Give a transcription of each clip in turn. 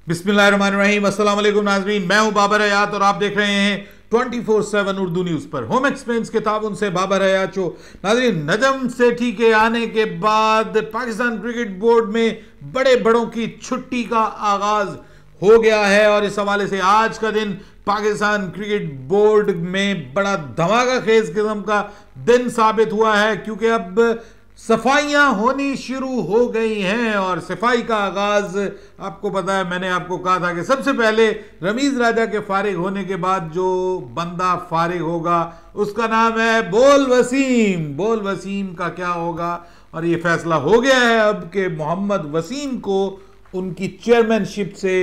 बिस्मिल्लाहिर्रहमानिर्रहीम, अस्सलाम वालेकुम नाज़रीन। मैं हूं बाबर हयात और आप देख रहे हैं 24/7 उर्दू न्यूज़ पर। होम एक्सपेंस के ताबुन से बाबर हयात शो। नाज़रीन, नजम सेठी के आने के बाद पाकिस्तान क्रिकेट बोर्ड में बड़े बड़ों की छुट्टी का आगाज हो गया है और इस हवाले से आज का दिन पाकिस्तान क्रिकेट बोर्ड में बड़ा धमाका खेज किस्म का दिन साबित हुआ है, क्योंकि अब सफाइयां होनी शुरू हो गई हैं। और सफाई का आगाज आपको पता है, मैंने आपको कहा था कि सबसे पहले रमीज राजा के फारिग होने के बाद जो बंदा फारिग होगा उसका नाम है बोल वसीम। बोल वसीम का क्या होगा, और ये फैसला हो गया है अब कि मोहम्मद वसीम को उनकी चेयरमैनशिप से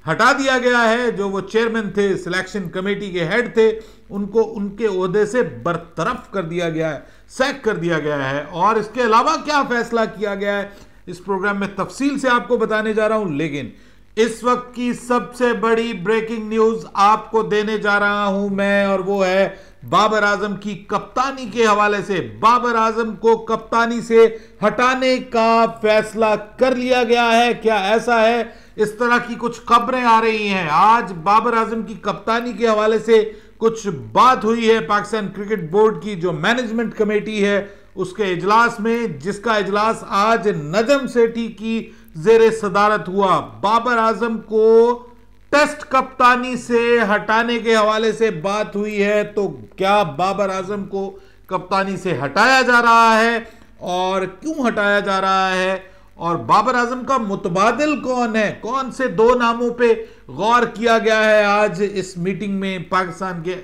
हटा दिया गया है। जो वो चेयरमैन थे, सिलेक्शन कमेटी के हेड थे, उनको उनके ओहदे से बरतरफ कर दिया गया है, सैक कर दिया गया है। और इसके अलावा क्या फैसला किया गया है इस प्रोग्राम में तफसील से आपको बताने जा रहा हूं, लेकिन इस वक्त की सबसे बड़ी ब्रेकिंग न्यूज आपको देने जा रहा हूं मैं, और वो है बाबर आजम की कप्तानी के हवाले से। बाबर आजम को कप्तानी से हटाने का फैसला कर लिया गया है। क्या ऐसा है? इस तरह की कुछ खबरें आ रही हैं। आज बाबर आजम की कप्तानी के हवाले से कुछ बात हुई है पाकिस्तान क्रिकेट बोर्ड की जो मैनेजमेंट कमेटी है उसके इजलास में, जिसका इजलास आज नजम सेठी की जेर सदारत हुआ। बाबर आजम को टेस्ट कप्तानी से हटाने के हवाले से बात हुई है। तो क्या बाबर आजम को कप्तानी से हटाया जा रहा है और क्यों हटाया जा रहा है, और बाबर आजम का मुतबादिल कौन है? कौन से दो नामों पे गौर किया गया है आज इस मीटिंग में? पाकिस्तान के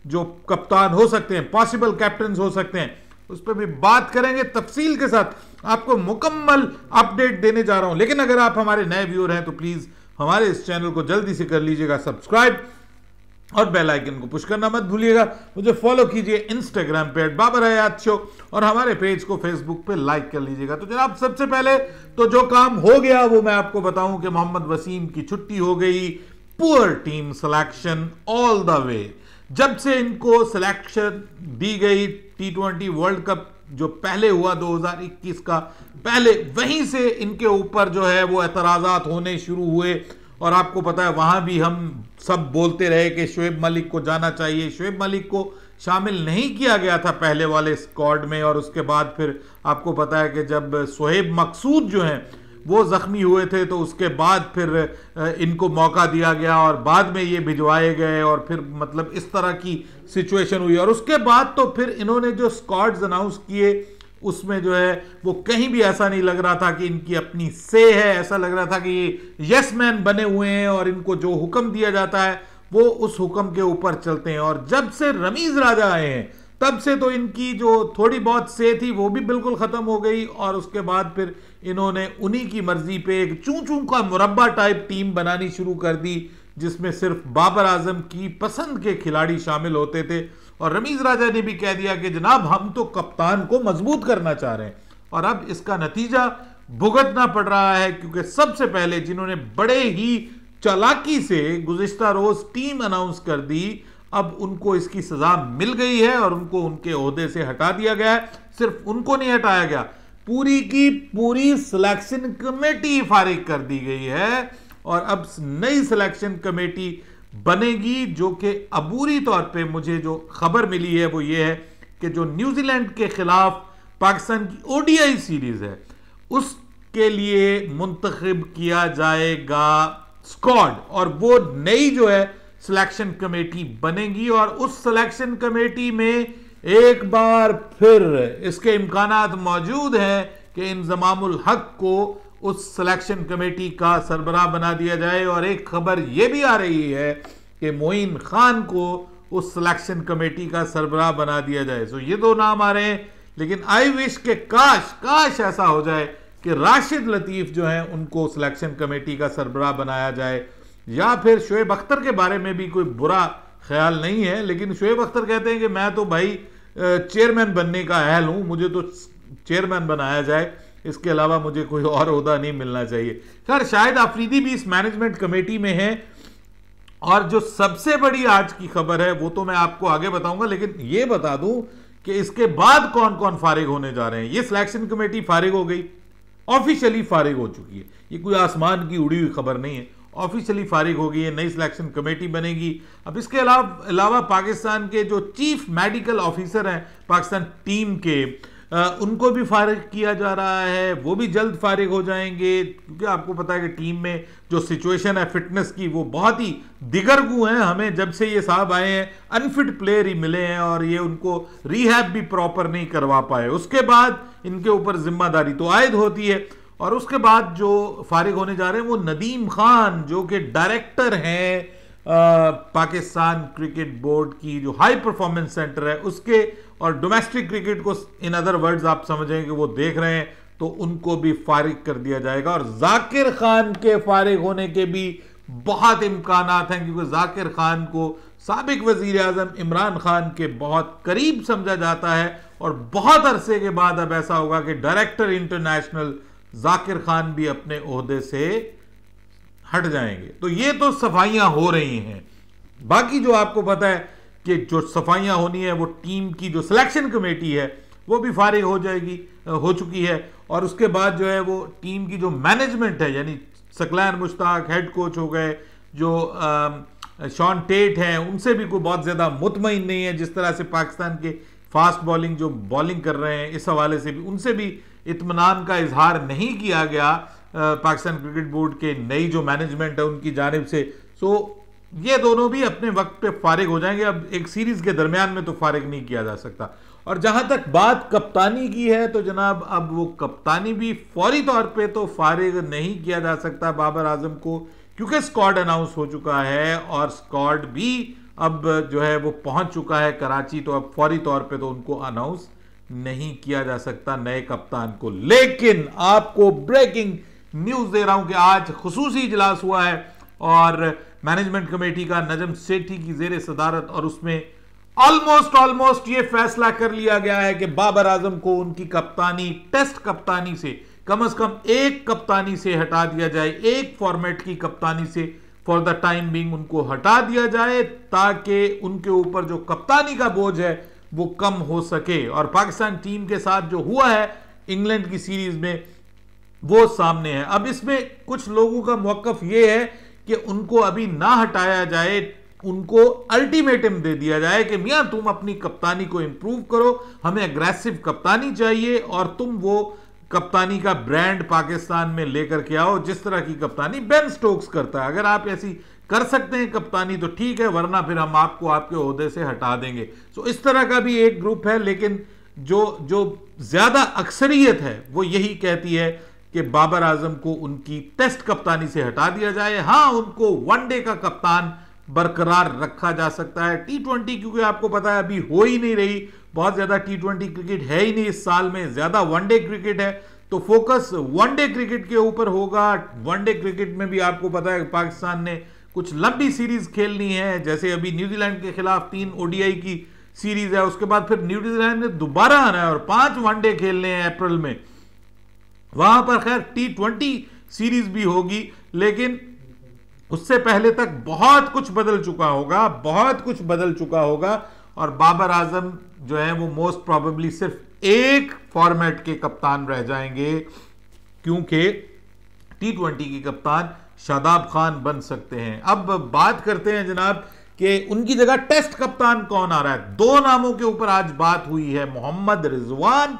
जो कप्तान हो सकते हैं, पॉसिबल कैप्टन हो सकते हैं, उस पर भी बात करेंगे तफसील के साथ। आपको मुकम्मल अपडेट देने जा रहा हूं। लेकिन अगर आप हमारे नए व्यूअर हैं तो प्लीज हमारे इस चैनल को जल्दी से कर लीजिएगा सब्सक्राइब और बेल आइकन को पुश करना मत भूलिएगा। मुझे फॉलो कीजिए इंस्टाग्राम पे @बाबर हयात शो, और हमारे पेज को फेसबुक पे लाइक कर लीजिएगा। तो जनाब, सबसे पहले तो जो काम हो गया वो मैं आपको बताऊं कि मोहम्मद वसीम की छुट्टी हो गई। Poor team selection all the way. जब से इनको सिलेक्शन दी गई T20 वर्ल्ड कप जो पहले हुआ 2021 का, पहले वहीं से इनके ऊपर जो है वो एतराजात होने शुरू हुए। और आपको पता है वहां भी हम सब बोलते रहे कि शोएब मलिक को जाना चाहिए। शोएब मलिक को शामिल नहीं किया गया था पहले वाले स्क्वाड में, और उसके बाद फिर आपको पता है कि जब सोहेब मकसूद जो हैं वो जख्मी हुए थे तो उसके बाद फिर इनको मौका दिया गया और बाद में ये भिजवाए गए, और फिर मतलब इस तरह की सिचुएशन हुई। और उसके बाद तो फिर इन्होंने जो स्क्वाड्स अनाउंस किए उसमें जो है वो कहीं भी ऐसा नहीं लग रहा था कि इनकी अपनी से है। ऐसा लग रहा था कि ये यस मैन बने हुए हैं और इनको जो हुक्म दिया जाता है वो उस हुक्म के ऊपर चलते हैं। और जब से रमीज राजा आए हैं तब से तो इनकी जो थोड़ी बहुत से थी वो भी बिल्कुल खत्म हो गई, और उसके बाद फिर इन्होंने उन्हीं की मर्जी पे एक चूं चूं का मुरब्बा टाइप टीम बनानी शुरू कर दी, जिसमें सिर्फ बाबर आजम की पसंद के खिलाड़ी शामिल होते थे। और रमीज राजा ने भी कह दिया कि जनाब हम तो कप्तान को मजबूत करना चाह रहे हैं, और अब इसका नतीजा भुगतना पड़ रहा है। क्योंकि सबसे पहले जिन्होंने बड़े ही चालाकी से गुज़िश्ता रोज टीम अनाउंस कर दी, अब उनको इसकी सजा मिल गई है और उनको उनके ओहदे से हटा दिया गया है। सिर्फ उनको नहीं हटाया गया, पूरी की पूरी सिलेक्शन कमेटी फारिग कर दी गई है। और अब नई सिलेक्शन कमेटी बनेगी, जो कि अबूरी तौर पे मुझे जो खबर मिली है वो ये है कि जो न्यूजीलैंड के खिलाफ पाकिस्तान की ODI सीरीज है उसके लिए मुंतखब किया जाएगा स्क्वाड, और वो नई जो है सिलेक्शन कमेटी बनेगी। और उस सिलेक्शन कमेटी में एक बार फिर इसके इम्कानात मौजूद हैं कि इंजमामुल हक को उस सिलेक्शन कमेटी का सरबराह बना दिया जाए। और एक खबर यह भी आ रही है कि मोइन खान को उस सिलेक्शन कमेटी का सरबराह बना दिया जाए। तो ये दो नाम आ रहे हैं, लेकिन आई विश के काश ऐसा हो जाए कि राशिद लतीफ जो है उनको सिलेक्शन कमेटी का सरबराह बनाया जाए, या फिर शोएब अख्तर के बारे में भी कोई बुरा ख्याल नहीं है, लेकिन शोएब अख्तर कहते हैं कि मैं तो भाई चेयरमैन बनने का अहल हूं, मुझे तो चेयरमैन बनाया जाए, इसके अलावा मुझे कोई और ओहदा नहीं मिलना चाहिए। खैर, शायद अफरीदी भी इस मैनेजमेंट कमेटी में है। और जो सबसे बड़ी आज की खबर है वो तो मैं आपको आगे बताऊंगा, लेकिन ये बता दूं कि इसके बाद कौन कौन फारिग होने जा रहे हैं। ये सिलेक्शन कमेटी फारिग हो गई, ऑफिशियली फारिग हो चुकी है, ये कोई आसमान की उड़ी हुई खबर नहीं है, ऑफिशियली फारिग होगी, ये नई सिलेक्शन कमेटी बनेगी। अब इसके अलावा पाकिस्तान के जो चीफ मेडिकल ऑफिसर हैं पाकिस्तान टीम के, उनको भी फारिग किया जा रहा है, वो भी जल्द फारिग हो जाएंगे, क्योंकि आपको पता है कि टीम में जो सिचुएशन है फिटनेस की वो बहुत ही दिगरगू है। हमें जब से ये साहब आए हैं अनफिट प्लेयर ही मिले हैं और ये उनको रिहैब भी प्रॉपर नहीं करवा पाए। उसके बाद इनके ऊपर जिम्मेदारी तो आयद होती है। और उसके बाद जो फारिग होने जा रहे हैं वो नदीम खान, जो कि डायरेक्टर हैं पाकिस्तान क्रिकेट बोर्ड की जो हाई परफॉर्मेंस सेंटर है उसके, और डोमेस्टिक क्रिकेट को इन अदर वर्ड्स आप समझें कि वो देख रहे हैं, तो उनको भी फारिग कर दिया जाएगा। और जाकिर खान के फारिग होने के भी बहुत इम्कानात हैं, क्योंकि जाकिर खान को साबिक वजीर आजम इमरान खान के बहुत करीब समझा जाता है, और बहुत अरसे के बाद अब ऐसा होगा कि डायरेक्टर इंटरनेशनल जाकिर खान भी अपने ओहदे से हट जाएंगे। तो ये तो सफाइयां हो रही हैं। बाकी जो आपको पता है कि जो सफाइयां होनी है वो टीम की जो सिलेक्शन कमेटी है वो भी फारिग हो जाएगी, हो चुकी है। और उसके बाद जो है वो टीम की जो मैनेजमेंट है, यानी सकलैन मुश्ताक हेड कोच हो गए, जो शॉन टेट हैं, उनसे भी कोई बहुत ज़्यादा मुतमईन नहीं है। जिस तरह से पाकिस्तान के फास्ट बॉलिंग जो बॉलिंग कर रहे हैं, इस हवाले से भी उनसे भी इत्मीनान का इजहार नहीं किया गया पाकिस्तान क्रिकेट बोर्ड के नई जो मैनेजमेंट है उनकी जानिब से। सो ये दोनों भी अपने वक्त पे फारिग हो जाएंगे। अब एक सीरीज के दरमियान में तो फारिग नहीं किया जा सकता। और जहां तक बात कप्तानी की है तो जनाब अब वो कप्तानी भी फौरी तौर पे तो फारिग नहीं किया जा सकता बाबर आजम को, क्योंकि स्क्वाड अनाउंस हो चुका है और स्क्वाड भी अब जो है वो पहुंच चुका है कराची। तो अब फौरी तौर पे तो उनको अनाउंस नहीं किया जा सकता नए कप्तान को। लेकिन आपको ब्रेकिंग न्यूज दे रहा हूं कि आज खुसूसी इजलास हुआ है और मैनेजमेंट कमेटी का नजम सेठी की जेर सदारत, और उसमें ऑलमोस्ट ये फैसला कर लिया गया है कि बाबर आजम को उनकी कप्तानी, टेस्ट कप्तानी से कम एक कप्तानी से हटा दिया जाए, एक फॉर्मेट की कप्तानी से फॉर द टाइम बीइंग उनको हटा दिया जाए, ताकि उनके ऊपर जो कप्तानी का बोझ है वो कम हो सके। और पाकिस्तान टीम के साथ जो हुआ है इंग्लैंड की सीरीज में वो सामने है। अब इसमें कुछ लोगों का मौकफ ये है कि उनको अभी ना हटाया जाए, उनको अल्टीमेटम दे दिया जाए कि मियां तुम अपनी कप्तानी को इंप्रूव करो, हमें एग्रेसिव कप्तानी चाहिए और तुम वो कप्तानी का ब्रांड पाकिस्तान में लेकर के आओ जिस तरह की कप्तानी बेन स्टोक्स करता है। अगर आप ऐसी कर सकते हैं कप्तानी तो ठीक है, वरना फिर हम आपको आपके ओहदे से हटा देंगे। सो इस तरह का भी एक ग्रुप है, लेकिन जो ज्यादा अक्सरियत है वो यही कहती है कि बाबर आजम को उनकी टेस्ट कप्तानी से हटा दिया जाए। हां, उनको वनडे का कप्तान बरकरार रखा जा सकता है। T20 क्योंकि आपको पता है अभी हो ही नहीं रही, बहुत ज्यादा T20 क्रिकेट है ही नहीं इस साल में, ज्यादा वनडे क्रिकेट है, तो फोकस वनडे क्रिकेट के ऊपर होगा। वनडे क्रिकेट में भी आपको पता है पाकिस्तान ने कुछ लंबी सीरीज खेलनी है, जैसे अभी न्यूजीलैंड के खिलाफ 3 ODI की सीरीज है, उसके बाद फिर न्यूजीलैंड ने दोबारा आना है और 5 वनडे खेलने हैं अप्रैल में। वहां पर खैर T20 सीरीज भी होगी, लेकिन उससे पहले तक बहुत कुछ बदल चुका होगा, और बाबर आजम जो है वो मोस्ट प्रोबेबली सिर्फ एक फॉर्मेट के कप्तान रह जाएंगे, क्योंकि T20 की कप्तान शादाब खान बन सकते हैं। अब बात करते हैं जनाब कि उनकी जगह टेस्ट कप्तान कौन आ रहा है। 2 नामों के ऊपर आज बात हुई है। मोहम्मद रिजवान,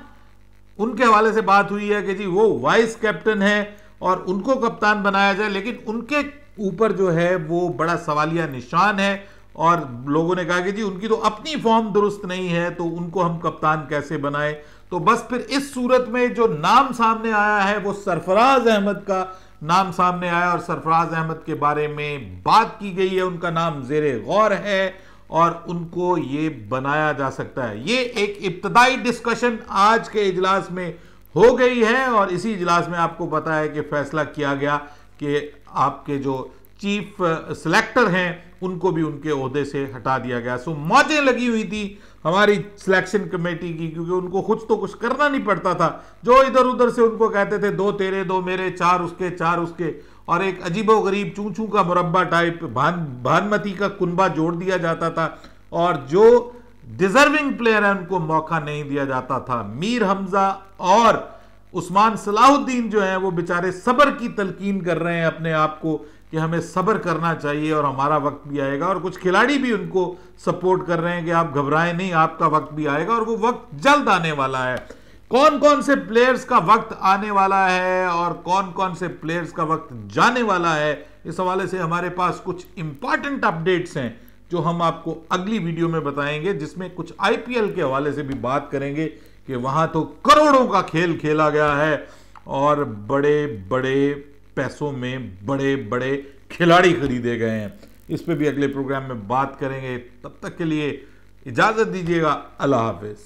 उनके हवाले से बात हुई है कि जी वो वाइस कैप्टन है और उनको कप्तान बनाया जाए, लेकिन उनके ऊपर जो है वो बड़ा सवालिया निशान है और लोगों ने कहा कि जी उनकी तो अपनी फॉर्म दुरुस्त नहीं है, तो उनको हम कप्तान कैसे बनाए। तो बस फिर इस सूरत में जो नाम सामने आया है वो सरफराज अहमद का नाम सामने आया, और सरफराज अहमद के बारे में बात की गई है, उनका नाम जेरे गौर है और उनको ये बनाया जा सकता है। ये एक इब्तदाई डिस्कशन आज के इजलास में हो गई है, और इसी इजलास में आपको पता है कि फैसला किया गया कि आपके जो चीफ सिलेक्टर हैं उनको भी उनके ओहदे से हटा दिया गया। सो मौजें लगी हुई थी हमारी सिलेक्शन कमेटी की, क्योंकि उनको खुद तो कुछ करना नहीं पड़ता था। जो इधर उधर से उनको कहते थे 2 तेरे 2 मेरे, 4 उसके 4 उसके, और एक अजीबो गरीब चू चू का मुरब्बा टाइप भानमती का कुनबा जोड़ दिया जाता था, और जो डिजर्विंग प्लेयर है उनको मौका नहीं दिया जाता था। मीर हमजा और उस्मान सलाहुद्दीन जो है वो बेचारे सब्र की तलकीन कर रहे हैं अपने आप को कि हमें सब्र करना चाहिए और हमारा वक्त भी आएगा, और कुछ खिलाड़ी भी उनको सपोर्ट कर रहे हैं कि आप घबराएं नहीं, आपका वक्त भी आएगा और वो वक्त जल्द आने वाला है। कौन कौन से प्लेयर्स का वक्त आने वाला है और कौन कौन से प्लेयर्स का वक्त जाने वाला है, इस हवाले से हमारे पास कुछ इंपॉर्टेंट अपडेट्स हैं जो हम आपको अगली वीडियो में बताएंगे, जिसमें कुछ आईपीएल के हवाले से भी बात करेंगे कि वहां तो करोड़ों का खेल खेला गया है और बड़े बड़े पैसों में बड़े बड़े खिलाड़ी खरीदे गए हैं। इस पे भी अगले प्रोग्राम में बात करेंगे। तब तक के लिए इजाजत दीजिएगा। अल्लाह हाफिज।